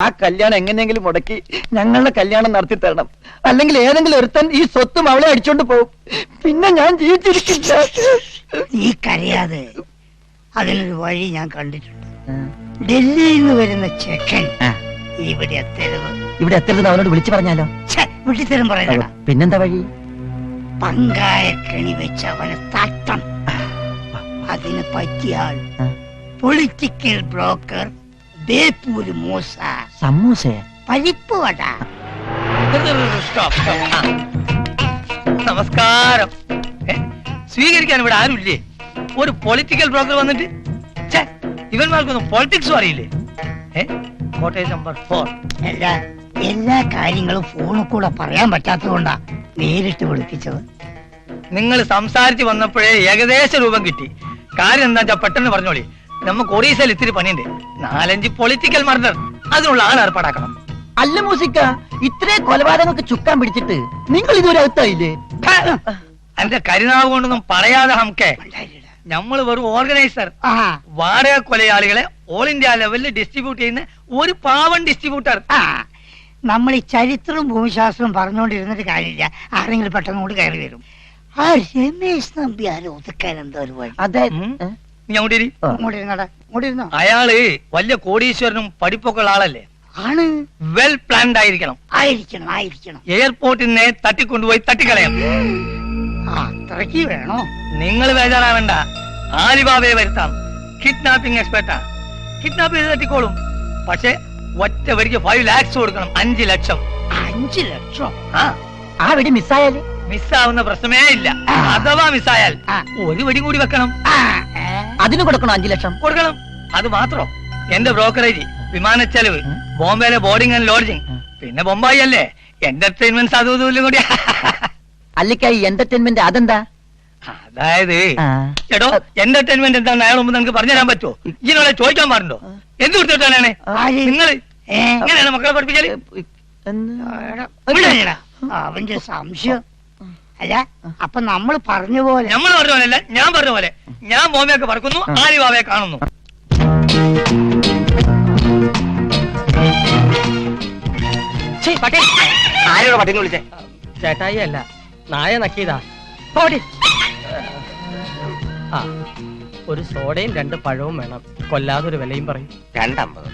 ആ കല്യാണം എങ്ങനെയെങ്കിലും മുടക്കി ഞങ്ങളുടെ കല്യാണം നടത്തി തരണം. അല്ലെങ്കിൽ ഏതെങ്കിലും ഒരുത്തൻ ഈ സ്വത്തും അവളെ അടിച്ചോണ്ട് പോകും. പിന്നെ ഞാൻ ജീവിച്ചിരിക്കില്ല. നീ കരയാതെ, അതിനൊരു വഴി ഞാൻ കണ്ടിട്ടുണ്ട്. ഡൽഹിയിൽ നിന്ന് വരുന്ന ചെക്കൻ ഇവിടെ എത്തരുത്. ഇവിടെ എത്തരുത് അവനോട് വിളിച്ചു പറഞ്ഞാലോ? വിളിത്തരം പറയണ. പിന്നെന്താ വഴി? പങ്കായ കെണി വെച്ച് അവനെ തട്ടം. അതിന് പറ്റിയാൾ പൊളിറ്റിക്കൽ ബ്രോക്കർ ബേപ്പൂര് മൂസ. സമൂസ പരിപ്പ് വട. നമസ്കാരം. സ്വീകരിക്കാൻ ഇവിടെ ആരുമില്ലേ? ഒരു പൊളിറ്റിക്കൽ ബ്രോക്കർ വന്നിട്ട് ഇവന്മാർക്കൊന്നും പൊളിറ്റിക്സും അറിയില്ലേ? കോട്ടയം നമ്പർ 4. എല്ലാ കാര്യങ്ങളും ഫോണിൽ കൂടെ പറയാൻ പറ്റാത്തതുകൊണ്ടാ നേരിട്ട് വിളിപ്പിച്ചത്. നിങ്ങൾ സംസാരിച്ച് വന്നപ്പോഴേ ഏകദേശ രൂപം കിട്ടി. കാര്യം എന്താ വെച്ചാ പെട്ടെന്ന് പറഞ്ഞോളി. നമുക്ക് ഒറീസയിൽ ഇത്തിരി പണിയുണ്ട്. 4-5 പൊളിറ്റിക്കൽ മർഡർ, അതിനുള്ള ആൾ ഏർപ്പാടാക്കണം. അല്ല മൂസിക്ക, ഇത്രേ കൊലപാതകങ്ങൾക്ക് ചുക്കാൻ പിടിച്ചിട്ട് നിങ്ങൾ ഇതുവരെ അകത്തായില്ലേ? എന്റെ കരുനാവ് കൊണ്ടൊന്നും പറയാതെ ഹംകെ. നമ്മൾ വെറും ഓർഗനൈസർ. വാടക കൊലയാളികളെ ഓൾ ഇന്ത്യ ലെവലിൽ ഡിസ്ട്രിബ്യൂട്ട് ചെയ്യുന്ന ഒരു പാവൻ ഡിസ്ട്രിബ്യൂട്ടർ. നമ്മൾ ഈ ചരിത്രവും ഭൂമിശാസ്ത്രവും പറഞ്ഞുകൊണ്ടിരുന്നിട്ട് കാര്യമില്ല. ആരെങ്കിലും പെട്ടെന്ന് കൂടി കയറി വരും. ആ രമേശ് നമ്പ്യാരെ ഒതുക്കാൻ എന്താ ഒരു വഴി? അതെ, അയാള് വലിയ കോടീശ്വരനും പഠിപ്പൊക്കെ ഉള്ള ആളല്ലേ? ആണ്. വെൽ പ്ലാൻഡ് ആയിരിക്കണം. ആയിരിക്കണം, ആയിരിക്കണം. എയർപോർട്ടിനെ തട്ടിക്കൊണ്ടുപോയി തട്ടിക്കളയാം. അത്രയ്ക്ക് വേണോ? നിങ്ങൾ ബേജാറാവണ്ട. ആലിബാബയെ വരുത്താം. കിഡ്നാപ്പിംഗ് എക്സ്പെർട്ടാ. കിഡ്നാപ്പ് ചെയ്ത് തട്ടിക്കോളും. പക്ഷെ ഒറ്റ വരിക്ക് 5 lakhs കൊടുക്കണം. 5 ലക്ഷം. 5 ലക്ഷം? ആ വെടി മിസ്സായാല്? മിസ്സാവുന്ന പ്രശ്നമേ ഇല്ല. അഥവാ മിസ്സായാൽ ഒരു വെടി കൂടി വെക്കണം. അതിന് കൊടുക്കണം 5 ലക്ഷം. കൊടുക്കണം. അത് മാത്രം. എന്റെ ബ്രോക്കറേജ്, വിമാന ചെലവ്, ബോംബെയിലെ ബോർഡിംഗ് ആൻഡ് ലോഡ്ജിങ്, പിന്നെ ബൊമ്പായി അല്ലേ എന്റർടൈൻമെന്റ് അതും കൂടി. അല്ലിക്കായി എന്റർടൈൻമെന്റ് അതെന്താ? അതായത് ചേട്ടോ, എന്റർടൈൻമെന്റ് എന്താണെന്ന് അയാൾ മുമ്പ് നിങ്ങൾക്ക് പറഞ്ഞുതരാൻ പറ്റുമോ? ഇതിനോടെ ചോദിക്കാൻ പാടുണ്ടോ? എന്ത് കൊടുത്തിട്ടാണ് നിങ്ങൾ ഇങ്ങനെയാണ് മക്കളെ പഠിപ്പിച്ചാല്? അവന്റെ സംശയം അല്ല. അപ്പൊ നമ്മൾ പറഞ്ഞ പോലെ? നമ്മൾ പറഞ്ഞ പോലെയല്ല, ഞാൻ പറഞ്ഞ പോലെ. ഞാൻ ബോംബെയൊക്കെ പറക്കുന്നു, ആലിബാബയെ കാണുന്നു. ആരോട് പട്ടിന്ന് വിളിച്ചേ? ചേട്ടായി അല്ല, നായ നക്കിയതാ. ഒരു സോഡയും 2 പഴവും വേണം. കൊല്ലാതൊരു വിലയും പറയും. 2.50.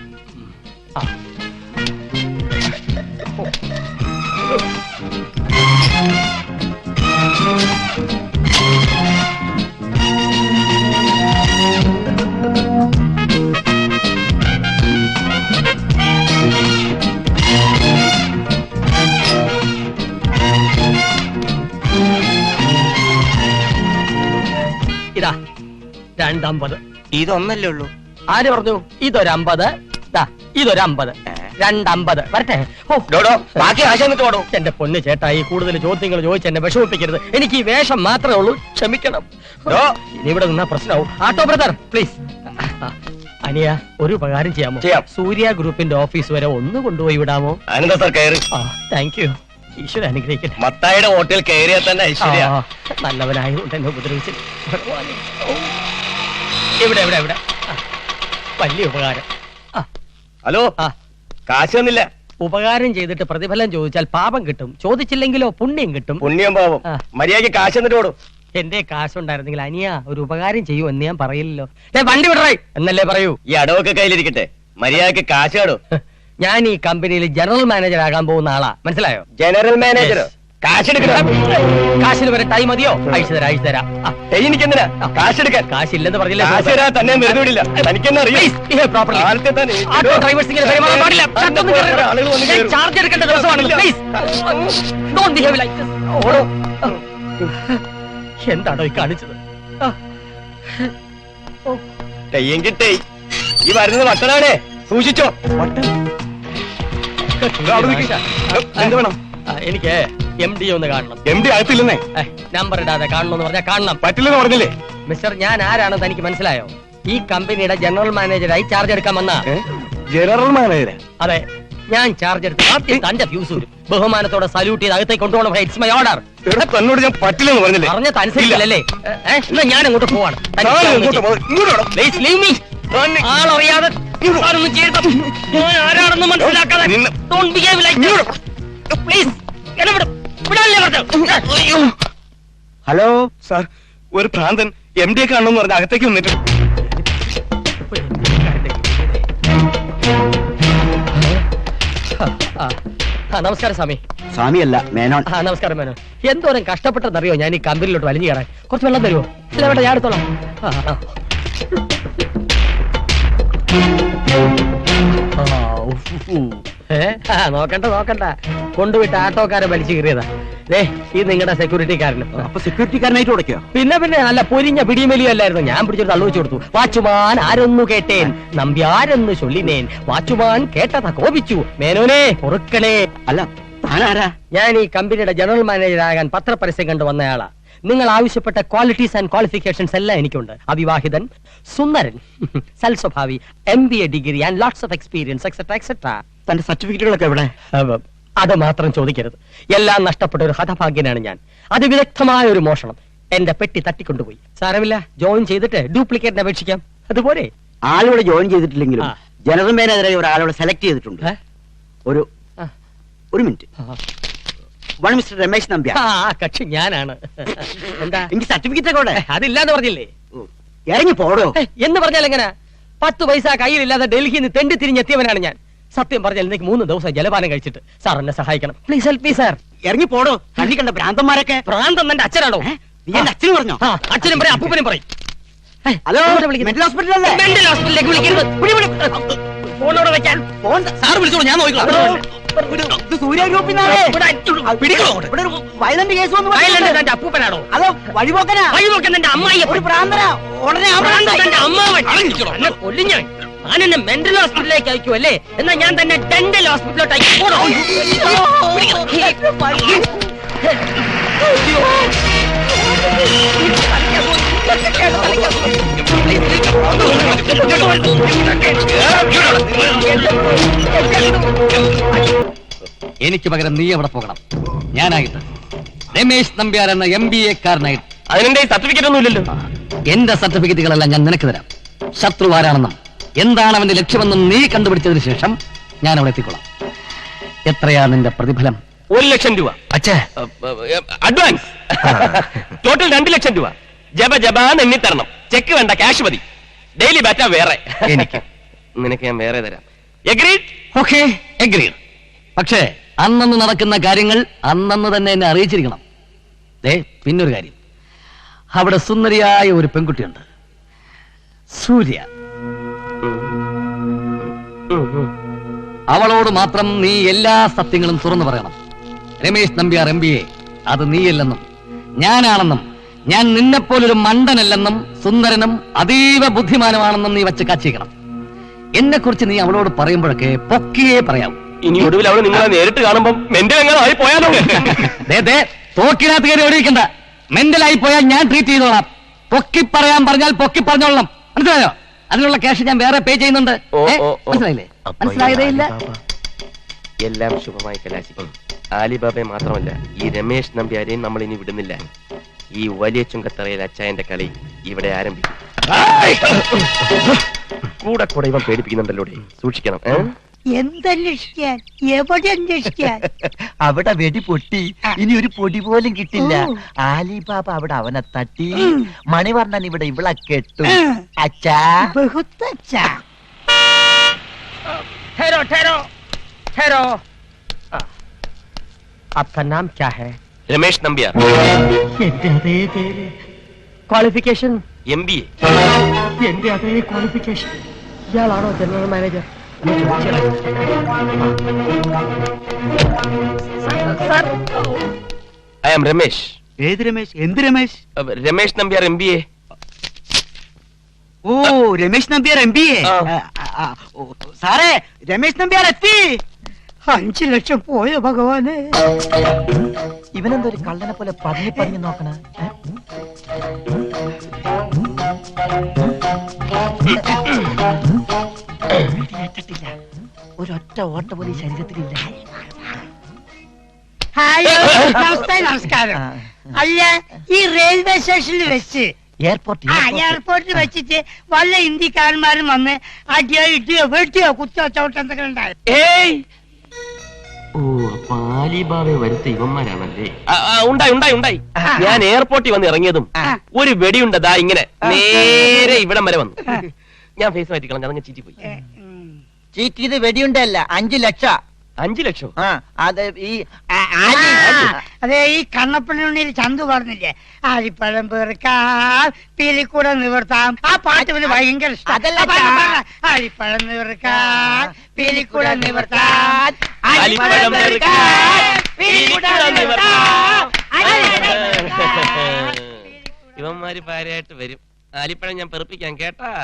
ഇതാ 2.50. ഇതൊന്നല്ലേ ഉള്ളൂ? ആര് പറഞ്ഞു? ഇതൊരു 50, ഇതൊരു 50, 2.50 വരട്ടെ. ബാക്കി ആശ എന്നിട്ട് ഓടും. എന്റെ പൊന്ന് ചേട്ടായി, കൂടുതൽ ചോദ്യങ്ങൾ ചോദിച്ച് എന്നെ വിഷമിപ്പിക്കരുത്. എനിക്ക് ഈ വേഷം മാത്രമേ ഉള്ളൂ. ക്ഷമിക്കണം. ഇനി ഇവിടെ നിന്നാ പ്രശ്നമാവും. ആട്ടോ ബ്രദർ പ്ലീസ്. അനിയ, ഒരു ഉപകാരം ചെയ്യാമോ? സൂര്യ ഗ്രൂപ്പിന്റെ ഓഫീസ് വരെ ഒന്ന് കൊണ്ടുപോയി വിടാമോ? Thank you. ഈശ്വര അനുഗ്രഹിക്കട്ടെ. മത്തായിയുടെ ഹോട്ടൽ കയറിയാൽ തന്നെ ഐശ്വര്യ. നല്ലവനായതുകൊണ്ട് എന്നെ ഉപദ്രവിച്ചു. ഇവിടെ ഇവിടെ ഇവിടെ വലിയ ഉപകാരം. ഹലോ, കാശ് തന്നില്ല. ഉപകാരം ചെയ്തിട്ട് പ്രതിഫലം ചോദിച്ചാൽ പാപം കിട്ടും, ചോദിച്ചില്ലെങ്കിലോ പുണ്യം കിട്ടും. പുണ്യം പാപം. മര്യാദയ്ക്ക് കാശ് തന്നിട്ട് ഓടും. എന്റെ കാശുണ്ടായിരുന്നെങ്കിൽ അനിയ ഒരു ഉപകാരം ചെയ്യൂ എന്ന് ഞാൻ പറയില്ലല്ലോ. വണ്ടി വിടറേ എന്നല്ലേ പറയൂ. ഈ അടവൊക്കെ കയ്യിലിരിക്കട്ടെ, മര്യാദയ്ക്ക് കാശ് ആടോ. ഞാൻ ഈ കമ്പനിയിൽ ജനറൽ മാനേജർ ആകാൻ പോകുന്ന ആളാ, മനസ്സിലായോ? General manager? കാശെടുക്കണം. കാശിന് വരെ ടൈം മതിയോ? അയച്ചു തരാം, അയച്ചു തരാം. എനിക്കെന്തിനാ കാശെടുക്കാൻ? കാശില്ലെന്ന് പറഞ്ഞില്ലേ? തന്നെ വെറുതെ വിടില്ല. ചാർജ് എടുക്കേണ്ട ദിവസമാണ്. എന്താണോ ഈ കാണിച്ചത്? കിട്ടേ ഈ വരുന്നത് വട്ടനാണേ, സൂക്ഷിച്ചോ. എന്ത് വേണം? എനിക്ക് MD ഒന്ന് കാണണം. MD അകത്തില്ലെന്നേ. നമ്പർ ഇടാതെ കാണണമെന്ന് പറഞ്ഞാൽ കാണണം. പറ്റില്ലെന്ന് പറഞ്ഞില്ലേ? മിസ്റ്റർ, ഞാൻ ആരാണെന്ന് എനിക്ക് മനസ്സിലായോ? ഈ കമ്പനിയുടെ ജനറൽ മാനേജറായി ചാർജ് എടുക്കാൻ വന്ന. General manager? അതെ, ഞാൻ ചാർജ് എടുത്ത് ആദ്യം തന്റെ ഫ്യൂസ് വരും. ബഹുമാനത്തോടെ സല്യൂട്ട് ചെയ്ത് അകത്തേക്ക് കൊണ്ടുപോകണം. It's my order. തന്നോട് ഞാൻ പറ്റില്ലെന്ന് പറഞ്ഞില്ലേ? പറഞ്ഞത് അനുസരിച്ചില്ലല്ലേ? എന്നാ ഞാൻ അങ്ങോട്ട് പോവാണ്. ആളറിയാതെ സാറൊന്നും ചെയ്യരുത്. ഞാൻ ആരാണെന്ന് മനസ്സിലാക്കാതെ Don't behave like that. Please, എന്നെ വിട്. വിടാനല്ലേ പറഞ്ഞത്? ഹലോ സാർ, ഒരു ഭ്രാന്തൻ MD കാണണമെന്ന് പറഞ്ഞ അകത്തേക്ക് വന്നിട്ട്. നമസ്കാരം സ്വാമി. സ്വാമിയല്ല മേനോൻ. നമസ്കാരം മേനോ. എന്തോരം കഷ്ടപ്പെട്ടെന്നറിയോ ഞാൻ ഈ കമ്പനിയിലോട്ട് വലിഞ്ഞു കയറാൻ. കുറച്ച് വെള്ളം തരുമോ? ഇല്ല വേണ്ട, ഞാൻ എടുത്തോളാം. നോക്കണ്ട കൊണ്ടുവിട്ട് ആട്ടോക്കാരെ വലിച്ചു കയറിയതാ. ഇത് നിങ്ങളുടെ സെക്യൂരിറ്റിക്കാരന്. അപ്പൊ സെക്യൂരിറ്റിക്കാരനായിട്ട് ഉടയ്ക്കോ? പിന്നെ നല്ല പൊരിഞ്ഞ പിടിമലിയല്ലായിരുന്നു. ഞാൻ പിടിച്ചൊരു തള്ളു വെച്ചു കൊടുത്തു. വാച്ചുമാൻ ആരൊന്നു കേട്ടേൻ, നമ്പ്യാരെന്ന് ചൊല്ലിനേൻ, വാച്ചുമാൻ കേട്ടതാ കോപിച്ചു, മേനോനെ പൊറുക്കണേ. അല്ല താനാരാ? ഞാൻ ഈ കമ്പനിയുടെ ജനറൽ മാനേജറാകാൻ പത്രപരസ്യം കണ്ടു വന്നയാളാ. നിങ്ങൾ ആവശ്യപ്പെട്ട ക്വാളിറ്റീസ് ആൻഡ് ക്വാളിഫിക്കേഷൻസ് എല്ലാം എനിക്കുണ്ട്. അവിവാഹിതൻ, സുന്ദരൻ, സൽസ്വഭാവി, MBA degree and lots of experience et cetera et cetera. തന്റെ സർട്ടിഫിക്കറ്റുകളൊക്കെ എവിടെ? അത് മാത്രം ചോദിക്കരുത്. എല്ലാം നഷ്ടപ്പെട്ട ഒരു ഹതഭാഗ്യനാണ് ഞാൻ. അതിവിദഗ്ധമായ ഒരു മോഷണം എന്റെ പെട്ടി തട്ടിക്കൊണ്ടുപോയി. സാരമില്ല, ജോയിൻ ചെയ്തിട്ട് ഡ്യൂപ്ലിക്കേറ്റിന് അപേക്ഷിക്കാം. അതുപോലെ ആളിവിടെ ജോയിൻ ചെയ്തിട്ടില്ലെങ്കിലും ജനറൽ മാനേജറായി ഒരാളിവിടെ സെലക്ട് ചെയ്തിട്ടുണ്ട്. ഒരു minute. One mister Ramesh Nambiar. കക്ഷി ഞാനാണ്. എന്താ എനിക്ക് സർട്ടിഫിക്കറ്റ് ഒക്കെ അവിടെ? അതില്ലാന്ന് പറഞ്ഞില്ലേ? ഇറങ്ങി പോടോ എന്ന് പറഞ്ഞാൽ എങ്ങനെ? 10 പൈസ കയ്യിലില്ലാതെ ഡൽഹിയിൽ നിന്ന് തെണ്ടി തിരിഞ്ഞെത്തിയവനാണ് ഞാൻ. സത്യം പറഞ്ഞാൽ എനിക്ക് 3 ദിവസം ജലപാനം കഴിച്ചിട്ട്. സാർ എന്നെ സഹായിക്കണം. Please help me sir. ഇറങ്ങി പോടോ. കണ്ണി കണ്ട ഭ്രാന്തന്മാരൊക്കെ. ഭ്രാന്തൻ എന്റെ അച്ഛനാണോ? നീ എന്റെ അച്ഛന് പറഞ്ഞോ? അച്ഛനും പറയും, അപ്പൂപ്പനും പറയും. Hello, mental ഹോസ്പിറ്റലല്ലേ? മെന്റൽ ഹോസ്പിറ്റലിലേക്ക് വിളിക്കരുത്. ഫോണോടെ വെക്കാൻ. സാർ വിളിച്ചോളൂ, ഞാൻ നോക്കിക്കോളാം. സൂര്യ ഗ്രൂപ്പിന്നാണ്. വയലന്റ് കേസ് വന്നു. എന്റെ അപ്പൂപ്പനാണോ? അതോ വഴിപോക്കനാ? വഴിപോക്കൻ എന്റെ അമ്മായി. ഒരു ഭ്രാന്തനാ. ഉടനെ എന്റെ അമ്മാവൻ എന്നെ കൊല്ലും ഞാൻ. ഞാൻ എന്നെ മെന്റൽ ഹോസ്പിറ്റലിലേക്ക് അയക്കൂ അല്ലേ? എന്നാ ഞാൻ തന്നെ ഡെന്റൽ ഹോസ്പിറ്റലിലോട്ട് അയക്കും. എനിക്ക് പകരം നീ എവിടെ പോകണം? ഞാനായിട്ട് രമേശ് നമ്പ്യാർ എന്ന MBA കാരനായിട്ട്. അതിനെന്റെ സർട്ടിഫിക്കറ്റ് ഒന്നും ഇല്ലല്ലോ. എന്റെ സർട്ടിഫിക്കറ്റുകളെല്ലാം ഞാൻ നിനക്ക് തരാം. ശത്രു ആരാണെന്നും എന്താണ് അവന്റെ ലക്ഷ്യമെന്നും നീ കണ്ടുപിടിച്ചതിന് ശേഷം ഞാൻ അവിടെ എത്തിക്കൊള്ളാം. എത്രയാ നിന്റെ പ്രതിഫലം? 1 ലക്ഷം രൂപ. അച്ഛാ, അഡ്വാൻസ്. ടോട്ടൽ 2 ലക്ഷം രൂപ. ജബാന്ന് എണ്ണി തരണം. ചെക്ക് വേണ്ട, ക്യാഷ് മതി. ഡെയിലി ബാറ്റ വേറെ. എനിക്ക് നിനക്ക് ഞാൻ വേറെ തരാം. എഗ്രീഡ്? Okay, agreed. പക്ഷേ അന്നന്ന് നടക്കുന്ന കാര്യങ്ങൾ അന്നന്ന് തന്നെ എന്നെ അറിയിച്ചിരിക്കണം. പിന്നൊരു കാര്യം, അവിടെ സുന്ദരിയായ ഒരു പെൺകുട്ടിയുണ്ട്, സൂര്യ. അവളോട് മാത്രം നീ എല്ലാ സത്യങ്ങളും തുറന്നു പറയണം. രമേശ് നമ്പ്യാർ MBA അത് നീയല്ലെന്നും ഞാനാണെന്നും ഞാൻ നിന്നെപ്പോലൊരു മണ്ടനല്ലെന്നും സുന്ദരനും അതീവ ബുദ്ധിമാനുമാണെന്നും നീ വച്ച് കാച്ചിക്കണം. എന്നെ കുറിച്ച് നീ അവളോട് പറയുമ്പോഴൊക്കെ പൊക്കിയേ പറയാവൂ. ഇനി ഒടുവിൽ അവള് നിങ്ങളെ നേരിട്ട് കാണുമ്പോ മെന്റൽ എങ്ങനെ ആയി പോയാലോ? തോക്കിനകത്ത് കയറി ഓടിക്കണ്ട. മെന്റലായി പോയാൽ ഞാൻ ട്രീറ്റ് ചെയ്തോളാം. പൊക്കി പറയാൻ പറഞ്ഞാൽ പൊക്കി പറഞ്ഞോളാം. മനസ്സിലായോ? അതിനുള്ള ക്യാഷ് ഞാൻ വേറെ പേ ചെയ്യുന്നുണ്ട്. മനസ്സിലായില്ലേ? മനസ്സിലായതേ ഇല്ല. എല്ലാം ശുഭമായി കലാശിക്കും. ആലിബാബയെ മാത്രമല്ല, ഈ രമേശ് നമ്പ്യാരെയും നമ്മൾ ഇനി വിടുന്നില്ല. ഈ വലിയ ചുങ്കത്തറയിൽ അച്ചായന്റെ കളി ഇവിടെ ആരംഭിക്കും. കൂടെ കൂടെ ഇവൻ പേടിപ്പിക്കുന്നുണ്ടല്ലോ, സൂക്ഷിക്കണം. എന്തന്വേഷിക്കാൻ? എവിടെ അന്വേഷിക്കാൻ? അവിടെ വെടി പൊട്ടി. ഇനി ഒരു പൊടി പോലും കിട്ടില്ല. ആലിബാബ അവിടെ അവനെ തട്ടി. മണിവർണ്ണൻ ഇവിടെ ഇവളെ കെട്ടും. അച്ഛാ, ബഹുത്ത് അച്ഛാ. ठहरो ठहरो ठहरो. आपका नाम क्या है? രമേശ് നമ്പ്യാർ, എന്റെ അതേ പേര്. ക്വാളിഫിക്കേഷൻ? MBA. എന്റെ അതേ ക്വാളിഫിക്കേഷൻ. ഇയാളാണോ general manager? I am Ramesh. ഏത് രമേശ്? എന്ത് രമേശ്? രമേശ് നമ്പ്യാർ MBA. ഓ, രമേശ് നമ്പ്യാർ MBA. സാറേ, രമേശ് നമ്പ്യാർ എത്തി. 5 ലക്ഷം പോയോ ഭഗവാനെ? ഇവനെന്തോ ഒരു കള്ളനെ പോലെ പതിഞ്ഞു നോക്കണ. ഒരൊറ്റ ഓട്ട പോലും ശരീരത്തിലില്ല. നമസ്കാരം. അല്ല, ഈ റെയിൽവേ സ്റ്റേഷനിൽ വെച്ച് എയർപോർട്ട് എയർപോർട്ടിൽ വെച്ചിട്ട് വല്ല ഇന്ത്യക്കാരന്മാരും വന്ന് അടിയോ ഇടിയോ വെട്ടിയോ കുത്തിയോ ചവിട്ടെന്തൊക്കെ ഉണ്ടായി. ഏയ് ഓ അപ്പൊ ആലിബാബയെ വരുത്ത ഇവന്മാരാണല്ലേ? ഉണ്ടായി. ഞാൻ എയർപോർട്ടിൽ വന്ന് ഇറങ്ങിയതും ഒരു വെടിയുണ്ടതാ ഇങ്ങനെ നേരെ ഇവിടം വരെ വന്നു. ഞാൻ ഫേസ് മാറ്റിക്കണം, അതങ്ങ് ചീറ്റി പോയി. ചീറ്റ് ചെയ്ത് വെടിയുണ്ടല്ല 5 ലക്ഷം. 5 ലക്ഷം? ആ അത് ഈ അതെ, ഈ കണ്ണപ്പണ്ണിൽ ചന്തു പറഞ്ഞില്ലേ, ആലിപ്പഴം പെറുക്കാം പീലിക്കൂടെ നിവർത്താം, ആ പാട്ട് പിന്നെ ഭയങ്കര ഇഷ്ടം. അതല്ല ആലിപ്പഴം നിവർക്കാം പീലിക്കൂടെ നിവർത്താം, ആലിപ്പഴം പെറുക്കാം, പീലിക്കൂടെ നിവർത്താം. ഇവന്മാര് പാരയായിട്ട് വരും. ആലിപ്പഴം ഞാൻ പെറുപ്പിക്കാൻ കേട്ടാ.